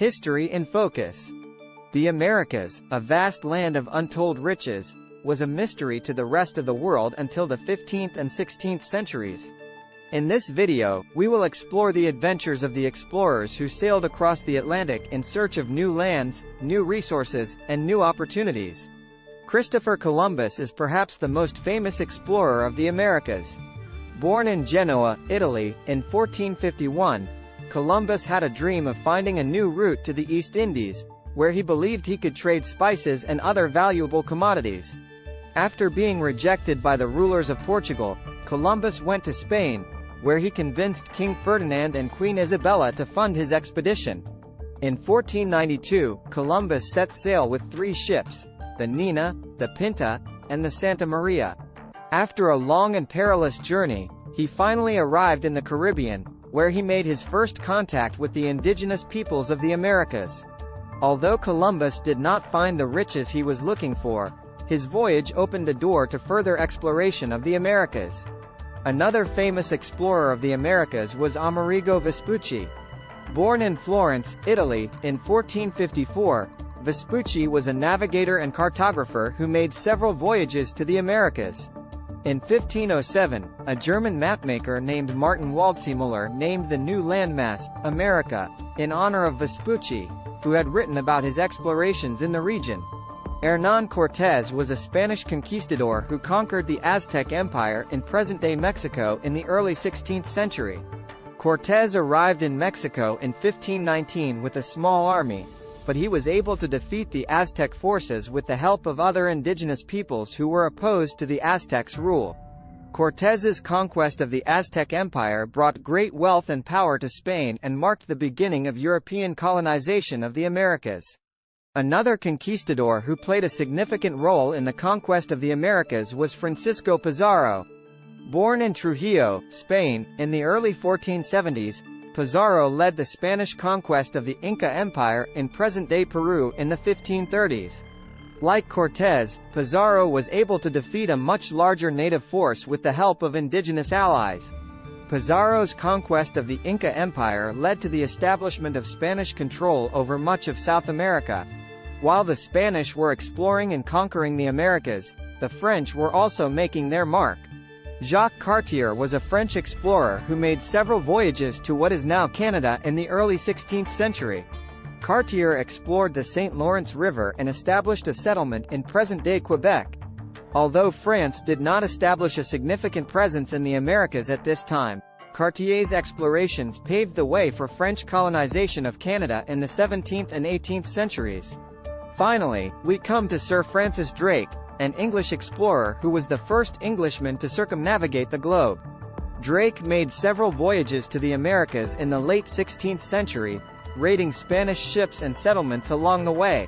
History in focus. The Americas, a vast land of untold riches, was a mystery to the rest of the world until the 15th and 16th centuries. In this video, we will explore the adventures of the explorers who sailed across the Atlantic in search of new lands, new resources, and new opportunities. Christopher Columbus is perhaps the most famous explorer of the Americas. Born in Genoa, Italy, in 1451, Columbus had a dream of finding a new route to the East Indies, where he believed he could trade spices and other valuable commodities. After being rejected by the rulers of Portugal, Columbus went to Spain, where he convinced King Ferdinand and Queen Isabella to fund his expedition. In 1492, Columbus set sail with 3 ships, the Nina, the Pinta, and the Santa Maria. After a long and perilous journey, he finally arrived in the Caribbean, where he made his first contact with the indigenous peoples of the Americas. Although Columbus did not find the riches he was looking for, his voyage opened the door to further exploration of the Americas. Another famous explorer of the Americas was Amerigo Vespucci. Born in Florence, Italy, in 1454, Vespucci was a navigator and cartographer who made several voyages to the Americas. In 1507, a German mapmaker named Martin Waldseemüller named the new landmass, America, in honor of Vespucci, who had written about his explorations in the region. Hernán Cortés was a Spanish conquistador who conquered the Aztec Empire in present-day Mexico in the early 16th century. Cortés arrived in Mexico in 1519 with a small army, but he was able to defeat the Aztec forces with the help of other indigenous peoples who were opposed to the Aztecs' rule. Cortés's conquest of the Aztec Empire brought great wealth and power to Spain and marked the beginning of European colonization of the Americas. Another conquistador who played a significant role in the conquest of the Americas was Francisco Pizarro. Born in Trujillo, Spain, in the early 1470s, Pizarro led the Spanish conquest of the Inca Empire in present-day Peru in the 1530s. Like Cortés, Pizarro was able to defeat a much larger native force with the help of indigenous allies. Pizarro's conquest of the Inca Empire led to the establishment of Spanish control over much of South America. While the Spanish were exploring and conquering the Americas, the French were also making their mark. Jacques Cartier was a French explorer who made several voyages to what is now Canada in the early 16th century. Cartier explored the St. Lawrence River and established a settlement in present-day Quebec. Although France did not establish a significant presence in the Americas at this time, Cartier's explorations paved the way for French colonization of Canada in the 17th and 18th centuries. Finally, we come to Sir Francis Drake, an English explorer who was the first Englishman to circumnavigate the globe. Drake made several voyages to the Americas in the late 16th century, raiding Spanish ships and settlements along the way.